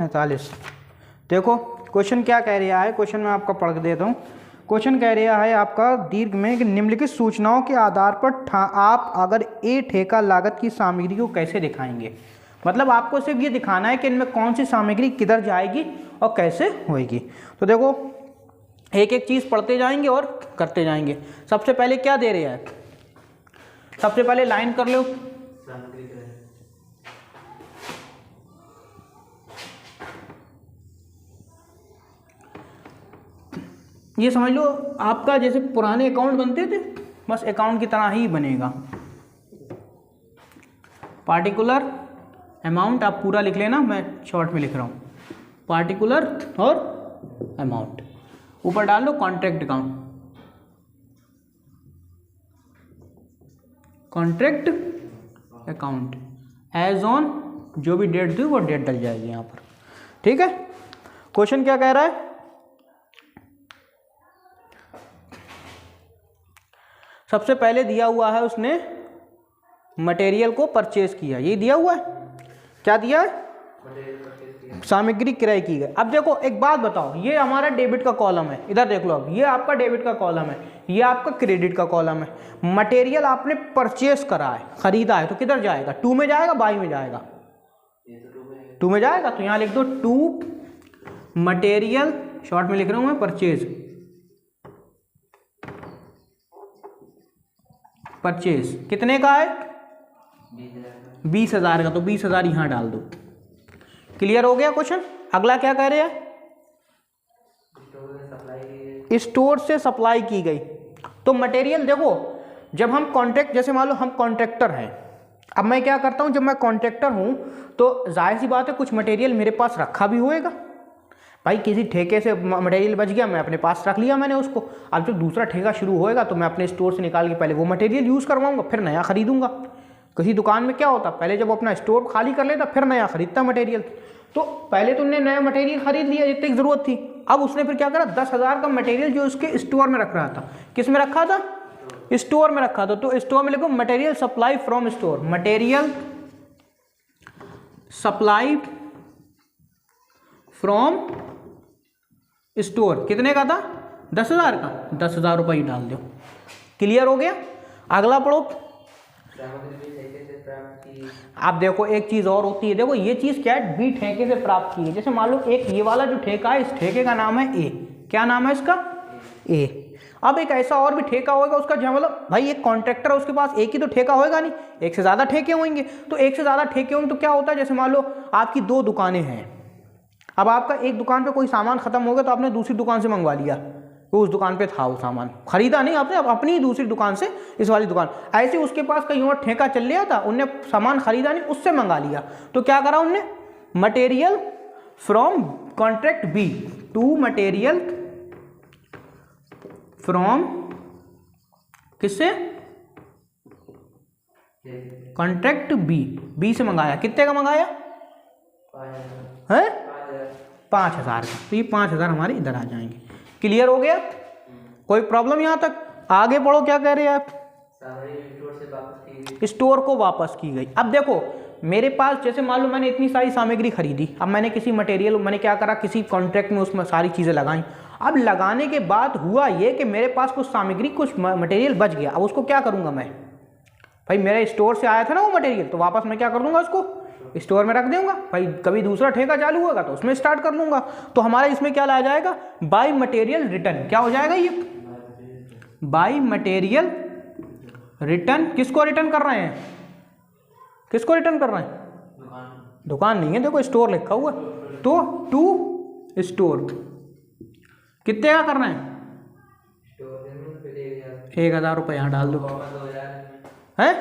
45। देखो क्वेश्चन क्या कह रहा है, क्वेश्चन मैं आपको पढ़ देता हूँ। क्वेश्चन कह रहा है आपका दीर्घ में कि निम्नलिखित सूचनाओं के आधार पर आप अगर ए ठेका लागत की सामग्री को कैसे दिखाएंगे। मतलब आपको सिर्फ ये दिखाना है कि इनमें कौन सी सामग्री किधर जाएगी और कैसे होएगी। तो देखो एक एक चीज़ पढ़ते जाएंगे और करते जाएंगे। सबसे पहले क्या दे रहे हैं, सबसे पहले लाइन कर लो। ये समझ लो आपका जैसे पुराने अकाउंट बनते थे, बस अकाउंट की तरह ही बनेगा। पार्टिकुलर अमाउंट आप पूरा लिख लेना, मैं शॉर्ट में लिख रहा हूँ। पार्टिकुलर और अमाउंट ऊपर डाल लो contract account, contract account as on, जो भी डेट दी वो डेट डल जाएगी यहाँ पर। ठीक है, क्वेश्चन क्या कह रहा है, सबसे पहले दिया हुआ है उसने मटेरियल को परचेज किया, ये दिया हुआ है। क्या दिया है, सामग्री क्रय की गई। अब देखो एक बात बताओ, ये हमारा डेबिट का कॉलम है, इधर देख लो। अब ये आपका डेबिट का कॉलम है, ये आपका क्रेडिट का कॉलम है। मटेरियल आपने परचेज करा है, खरीदा है, तो किधर जाएगा, टू में जाएगा, बाई में जाएगा, टू में जाएगा। तो यहां लिख दो टू मटेरियल, शॉर्ट में लिख रहा हूं मैं, परचेज, परचेज कितने का है, 20,000 का, तो 20,000 यहां डाल दो। क्लियर हो गया क्वेश्चन। अगला क्या कह रहे हैं, स्टोर से सप्लाई की गई। तो मटेरियल देखो, जब हम कॉन्ट्रैक्ट, जैसे मान लो हम कॉन्ट्रैक्टर हैं, अब मैं क्या करता हूं, जब मैं कॉन्ट्रैक्टर हूं तो जाहिर सी बात है कुछ मटेरियल मेरे पास रखा भी होएगा। भाई किसी ठेके से मटेरियल बच गया, मैं अपने पास रख लिया मैंने उसको। अब जब दूसरा ठेका शुरू होएगा तो मैं अपने स्टोर से निकाल के पहले वो मटेरियल यूज़ करवाऊंगा, फिर नया खरीदूंगा। किसी दुकान में क्या होता, पहले जब अपना स्टोर खाली कर लेता फिर नया खरीदता मटेरियल। तो पहले तुमने नया मटेरियल खरीद लिया जितनी ज़रूरत थी, अब उसने फिर क्या करा, 10,000 का मटेरियल जो उसके स्टोर में रख रहा था, किस में रखा था, स्टोर में रखा था। तो स्टोर में लिखो material supply from store, material supply from store. कितने का था, 10,000 का, 10,000 रुपये ही डाल दो। क्लियर हो गया। अगला पढ़ो। आप देखो एक चीज और होती है, देखो ये चीज क्या है, बी ठेके से प्राप्त की है। जैसे मान लो एक ये वाला जो ठेका है, इस ठेके का नाम है ए। क्या नाम है इसका, ए। अब एक ऐसा और भी ठेका होगा उसका, जहाँ मतलब भाई एक कॉन्ट्रैक्टर है, उसके पास एक ही तो ठेका होगा नहीं, एक से ज्यादा ठेके होंगे। तो एक से ज्यादा ठेके होंगे तो क्या होता है, जैसे मान लो आपकी 2 दुकानें हैं। अब आपका एक दुकान पे कोई सामान खत्म हो गया तो आपने दूसरी दुकान से मंगवा लिया, तो उस दुकान पे था वो सामान, खरीदा नहीं आपने, अब अपनी दूसरी दुकान से इस वाली दुकान। ऐसे उसके पास कहीं और ठेका चल लिया था, उनने सामान खरीदा नहीं, उससे मंगा लिया। तो क्या करा उनने, material from contract B to material from, किससे, कॉन्ट्रैक्ट बी, बी से मंगाया। कितने का मंगाया है, 5,000 का। तो ये 5,000 हमारे इधर आ जाएंगे। क्लियर हो गया, कोई प्रॉब्लम यहां तक। आगे बढ़ो, क्या कह रहे हैं आप, स्टोर को वापस की गई। अब देखो मेरे पास, जैसे मान लो मैंने इतनी सारी सामग्री खरीदी, अब मैंने किसी मटेरियल, मैंने क्या करा, किसी कॉन्ट्रैक्ट में उसमें सारी चीजें लगाई। अब लगाने के बाद हुआ ये कि मेरे पास कुछ सामग्री, कुछ मटेरियल बच गया। अब उसको क्या करूंगा मैं, भाई मेरे स्टोर से आया था ना वो मटेरियल, तो वापस मैं क्या कर दूंगा, उसको स्टोर में रख दूंगा। भाई कभी दूसरा ठेका चालू होगा तो उसमें स्टार्ट कर लूंगा। तो हमारा इसमें क्या लाया जाएगा, बाय मटेरियल रिटर्न। क्या हो जाएगा ये, बाय मटेरियल रिटर्न। किसको रिटर्न कर रहे हैं, किसको रिटर्न कर रहे हैं, दुकान नहीं है, देखो स्टोर लिखा हुआ, तो टू स्टोर। कितने का कर रहे हैं, 1,000 रुपये यहाँ डाल दो, है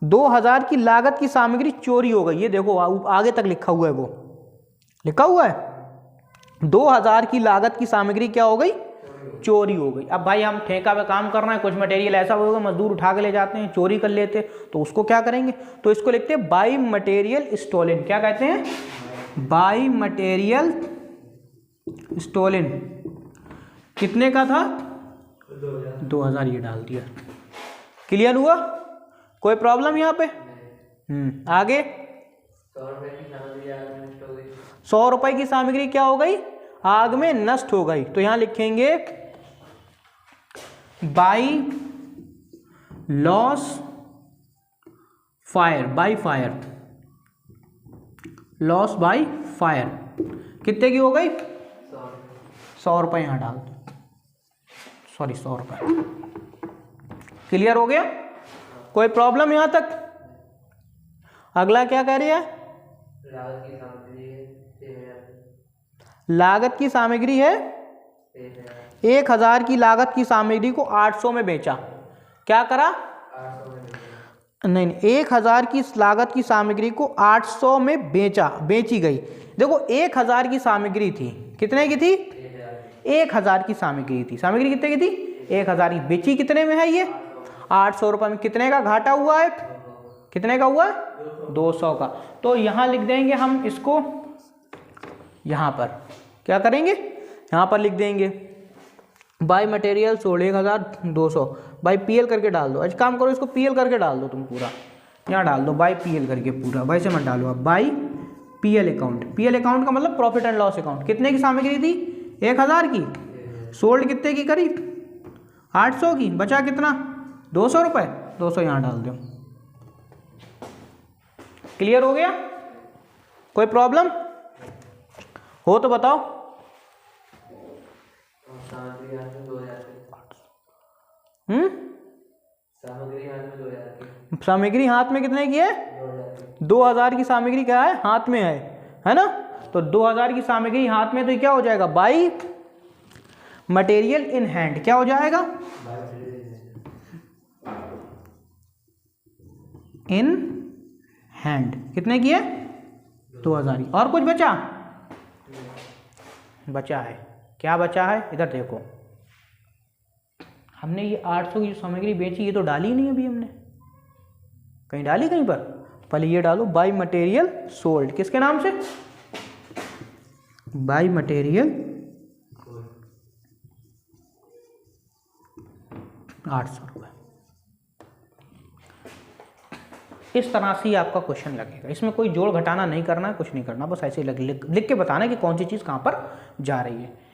2,000 की लागत की सामग्री चोरी हो गई। ये देखो आगे तक लिखा हुआ है, वो लिखा हुआ है 2,000 की लागत की सामग्री क्या हो गई, चोरी हो गई। अब भाई हम ठेका पे काम कर रहे हैं, कुछ मटेरियल ऐसा होगा मजदूर उठा के ले जाते हैं, चोरी कर लेते, तो उसको क्या करेंगे, तो इसको लिखते हैं बाय मटेरियल स्टोलन। क्या कहते हैं, बाय मटेरियल स्टोलन। कितने का था, 2,000, ये डाल दिया। क्लियर हुआ, कोई प्रॉब्लम यहाँ पे, आगे 100 रुपए की सामग्री क्या हो गई, आग में नष्ट हो गई। तो यहां लिखेंगे by loss fire, by fire, loss by fire कितने की हो गई, 100 रुपये यहां डाल दो, सॉरी 100 रुपये। क्लियर हो गया, कोई प्रॉब्लम यहां तक? अगला क्या कह रही है, लागत की सामग्री है 1000 की लागत की सामग्री को 800 में बेचा। क्या करा, नहीं 1000 की लागत की सामग्री को 800 में बेचा, बेची गई। देखो 1000 की सामग्री थी, कितने की थी, 1000 की सामग्री थी। सामग्री कितने की थी, 1000 की। बेची कितने में है ये, 800 रुपये में। कितने का घाटा हुआ है, कितने का हुआ है, 200 का। तो यहां लिख देंगे हम इसको, यहां पर क्या करेंगे, यहां पर लिख देंगे by material sold 1200 by PL करके डाल दो। आज काम करो, इसको पीएल करके डाल दो, तुम पूरा यहाँ डाल दो बाई पीएल करके पूरा, वैसे मत डालो आप, by PL account. PL account का मतलब प्रॉफिट एंड लॉस अकाउंट। कितने की सामग्री थी, 1000 की, सोल्ड कितने की करी, 800 की, बचा कितना, 200 रुपये। 200 यहाँ डाल दो। क्लियर हो गया, कोई प्रॉब्लम हो तो बताओ। सामग्री हाथ में कितने की है, 2000 की सामग्री क्या है, हाथ में है ना। तो 2000 की सामग्री हाथ में, तो क्या हो जाएगा, बाई मटेरियल इन हैंड। क्या हो जाएगा, इन हैंड। कितने की है, 2000 की। और कुछ बचा, बचा है, क्या बचा है, इधर देखो। हमने ये 800 की जो सामग्री बेची, ये तो डाली नहीं अभी हमने, कहीं डाली कहीं पर। पहले ये डालो बाई मटेरियल सोल्ड, किसके नाम से, बाई मटेरियल 800 रुपये। इस तरह से ही आपका क्वेश्चन लगेगा। इसमें कोई जोड़ घटाना नहीं करना है, कुछ नहीं करना, बस ऐसे लिख के बताना है कि कौन सी चीज़ कहाँ पर जा रही है।